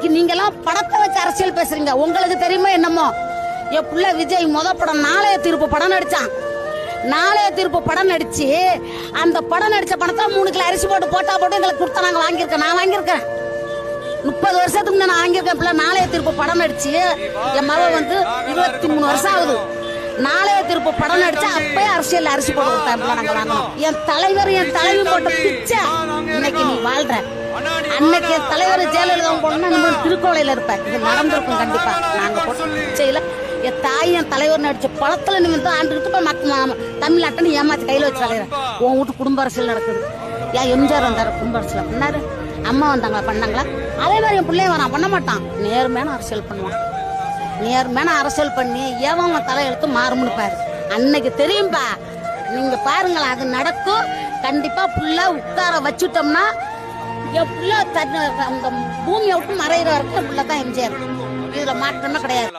இன்னைக்கு நீங்க எல்லாம் படத்தை வச்சு அரசியல் பேசுறீங்க. உங்களுக்கு தெரியுமா என்னமோ என் புள்ள விஜய் படம் நாளைய தீர்ப்பு படம் நடிச்சான். நாளைய தீர்ப்பு படம் நடிச்சு அந்த படம் நடிச்ச பணத்தை 3 கிலோ அரிசி போட்டு போட்டு எங்களுக்கு கொடுத்தா நாங்க வாங்கியிருக்கேன். நான் வாங்கியிருக்கேன் 30 வருஷத்துக்கு நான் வாங்கியிருக்கேன். பிள்ளை நாளைய தீர்ப்பு படம் நடிச்சு என் மக 23 வருஷம் ஆகுது. நாளைய தீர்ப்பு படம் நடிச்சா அப்பயே அரசியல் அரிசி போட்டு கொடுத்தேன். நாங்க வாங்கணும். என் தலைவி போட்ட பிச்சை இன்னைக்கு நீ வாழ்ற. அன்னைக்கு என் தலைவர் ஜெயலலிதா போனா நம்ம திருக்கோளையில இருப்பேன். இது நடந்திருக்கும் கண்டிப்பா. நாங்க போட்ட பிச்சையில என் தாய் என் தலைவர் நடிச்ச பழத்துல நீ வந்து ஆண்டுகிட்டு போய் தமிழ்நாட்டை ஏமாத்தி கையில வச்சு தலைவர் உன் வீட்டு குடும்ப அரசியல் நடக்குது. ஏன் எம்ஜிஆர் வந்தாரு குடும்ப அரசியல் பண்ணாரு, அம்மா வந்தாங்களா பண்ணாங்களா? அதே மாதிரி என் பிள்ளைய வரான் பண்ண மாட்டான். நேர்மையான அரசியல் பண்ணுவான். நேர்மையான அரசியல் பண்ணி ஏவங்க தலையெழுத்து மாறும்னு பாரு. அன்னைக்கு தெரியும்பா. நீங்க பாருங்களா, அது நடக்கும் கண்டிப்பா. புள்ள உட்கார வச்சுட்டோம்னா என் புள்ள அந்த பூமியை விட்டு மறைகிற வரைக்கும் புள்ள தான் எம்ஜிஆர். இதுல மாற்றமே கிடையாது.